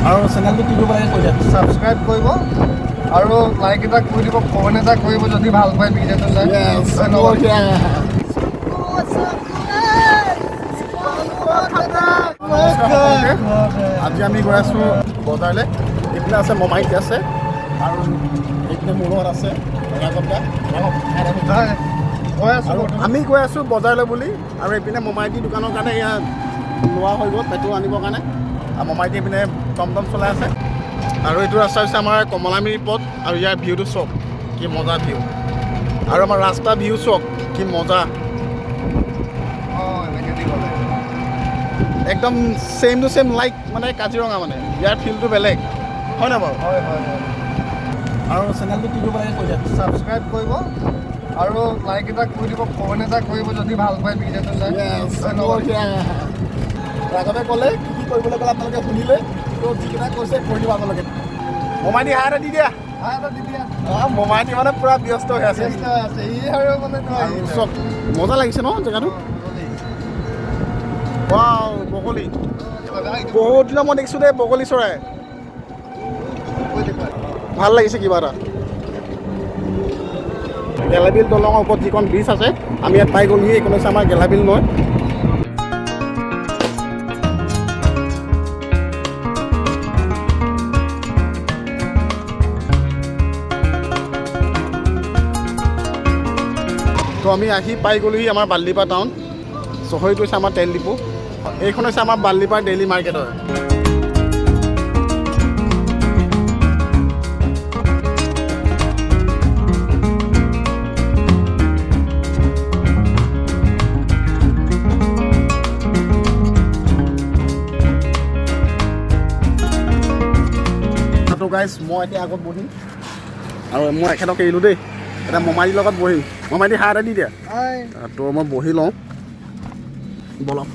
আৰু চেনেলটো কি কৰিব লাগে কৈ দিয়া। ছাবস্ক্ৰাইব কৰিব আৰু লাইক এটা কৰি দিব, কমেণ্ট এটা কৰিব যদি ভাল পায় ভিডিঅ'টো চাই। ধন্যবাদ। আজি আমি গৈ আছোঁ বজাৰলৈ। এইপিনে আছে মমাইটি আছে আৰু এইপিনে মোৰ লগত আছে আৰু আমি গৈ আছোঁ বজাৰলৈ বুলি। আৰু এইপিনে মমাইটি দোকানৰ কাৰণে ইয়াত লোৱা হৈ গ'ল পেট্ৰল আনিবৰ কাৰণে। আৰু মমাইটি এইপিনে টমটম চলাই আছে। আৰু এইটো ৰাস্তা হৈছে আমাৰ কমলামিৰি পথ। আৰু ইয়াৰ ভিউটো চাওক, কি মজা ভিউ। আৰু আমাৰ ৰাস্তা ভিউ চাওক, কি মজা। একদম ছেইম টু ছেইম লাইক মানে কাজিৰঙা মানে। ইয়াৰ ফিলটো বেলেগ হয় নাই বাৰু? হয় হয় হয়। আৰু চেনেলটো কি কৰিব লাগে কৈ দিয়া। ছাবস্ক্ৰাইব কৰিব আৰু লাইক এটা কৰি দিব, কমেণ্ট এটা কৰিব যদি ভাল পায় ভিডিঅ'টো চাই। ধন্যবাদ। আগতে ক'লে কি কি কৰিবলৈ ক'লে আপোনালোকে শুনিলে, তো যিকেইটা কৈছে কৰি দিব আপোনালোকে। মমাইটি হাই এটা দি দিয়া। মমাইটি মানে পূৰা ব্যস্ত হৈ আছে। চব মজা লাগিছে ন জেগাটো? বগলী বহুত দিনৰ মই দেখিছোঁ দেই বগলী চৰাই। ভাল লাগিছে কিবা এটা। গেলাবিল দলঙৰ ওপৰত যিখন ব্ৰিজ আছে, আমি ইয়াত পাই গ'লোহি। এইখন হৈছে আমাৰ গেলাবিল নৈ। তো আমি আহি পাই গ'লোহি আমাৰ বাল্লিপাৰা টাউন। চহৰীটো হৈছে আমাৰ তেল ডিপু। এইখন হৈছে আমাৰ বাল্লিপাৰা ডেইলি মাৰ্কেট হয়। গাইজ মই এতিয়া আগত বহিম আৰু মই এখেতক এৰিলোঁ দেই। এতিয়া মমাইটিৰ লগত বহিম। মমাইটি হাই এটা দি দিয়া। তো মই বহি লওঁ বলক।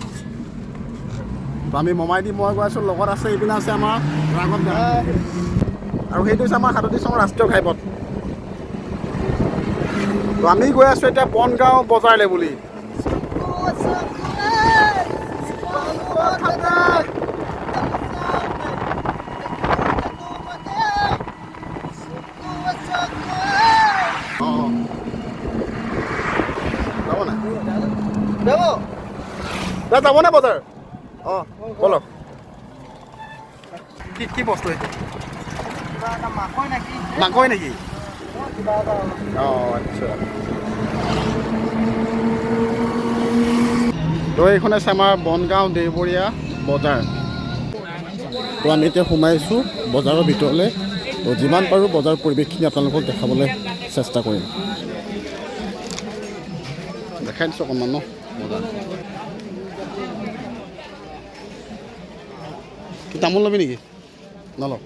তো আমি মমাইটি মই গৈ আছোঁ, লগত আছে এইপিনে আছে আমাৰ ৰাঘৱ দা। আৰু সেইটো হৈছে আমাৰ ৩৭ চনৰ ৰাষ্ট্ৰীয় ঘাইপথ। তো আমি গৈ আছোঁ এতিয়া বনগাঁও বজাৰলৈ বুলি। যাবনে বজাৰ? অঁ বলক। কি কি বস্তু এইটো? মাকৈ নেকি? অঁ আচ্ছা। তো এইখন আছে আমাৰ বনগাঁও দেওবৰীয়া বজাৰ। তো আমি এতিয়া সোমাইছোঁ বজাৰৰ ভিতৰলৈ। তো যিমান পাৰোঁ বজাৰৰ পৰিৱেশখিনি আপোনালোকক দেখাবলৈ চেষ্টা কৰিম। দেখাই দিছোঁ অকণমান ন বজাৰ। কি তামোল ল'বি নেকি? নলওঁ।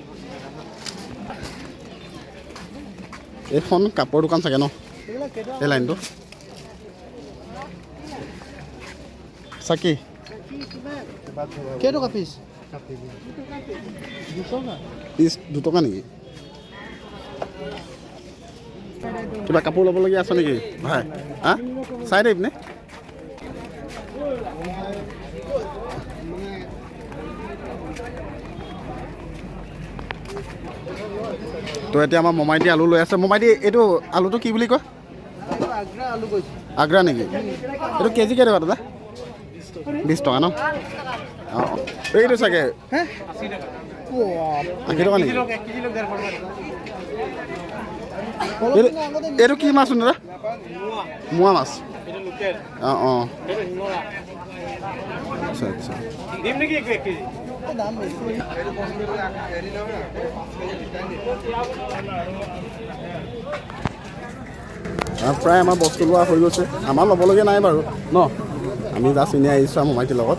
এইখন কাপোৰৰ দোকান চাগে ন এই লাইনটো? চাকি কেইটকা পিচ? পিচ 2 টকা নেকি? কিবা কাপোৰ ল'বলগীয়া আছে নেকি ভাই? হা চাই দে পিনে। তো এতিয়া আমাৰ মমাইটি আলু লৈ আছে। মমাইটি এইটো আলুটো কি বুলি কয়? আগ্ৰা নেকি? এইটো কেজি কেইটকা দাদা? 20 টকা ন? অঁ এইটো চাগে 80 টকা নেকি? এইটো কি মাছ দাদা? মোৱা মাছ। অঁ অঁ আচ্ছা আচ্ছা। প্ৰায় আমাৰ বস্তু লোৱা হৈ গৈছে। আমাৰ ল'বলগীয়া নাই বাৰু ন? আমি জাষ্ট এনেই আহিছোঁ আৰু মমাইটিৰ লগত।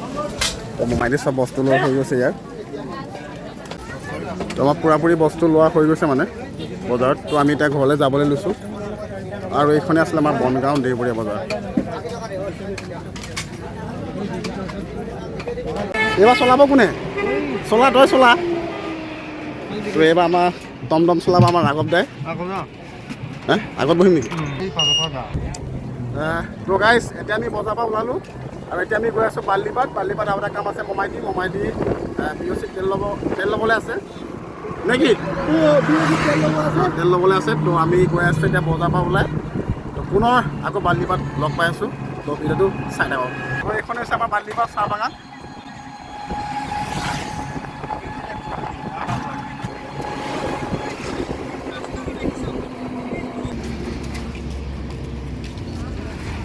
তো মমাইটিৰ চব বস্তু লোৱা হৈ গৈছে ইয়াত। তো আমাৰ পূৰাপূৰি বস্তু লোৱা হৈ গৈছে মানে বজাৰত। তো আমি এতিয়া ঘৰলৈ যাবলৈ লৈছোঁ। আৰু এইখনে আছিলে আমাৰ বনগাঁও দেওবৰীয়া বজাৰ। এইবাৰ চলাব কোনে? চলা তই চলা। তো এইবাৰ আমাৰ টমটম চলাব আমাৰ ৰাঘৱ দাই। হা আগত বহিম নেকি? তো গাইজ এতিয়া আমি বজাৰৰ পৰা ওলালোঁ আৰু এতিয়া আমি গৈ আছোঁ বাল্লিপাত। বাল্লিপাত আৰু এটা কাম আছে মমাইটি BOC তেল ল'বলৈ আছে নে কি? তেল ল'বলৈ আছে। তো আমি গৈ আছোঁ এতিয়া বজাৰ পৰা ওলাই। তো পুনৰ আকৌ বালিপাত লগ পাই আছোঁ। তো ভিডিঅ'টো চাই থাকক। তো এইখন হৈছে আমাৰ বালিপাত চাহ বাগান।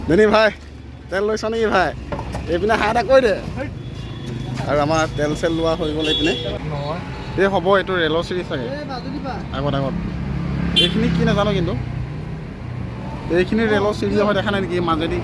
দেনি ভাই তেল লৈছ নেকি ভাই? এইপিনে হাঁহ এটা কৈ দে। আৰু আমাৰ তেল চেল লোৱা হৈ গ'ল এইপিনে। এই হ'ব এইটো ৰেলৰ চিৰি চাগে আগত এইখিনি কি নাজানো কিন্তু এইখিনি ৰেলৰ চিৰি হয় দেখা নাই নেকি মাজেদি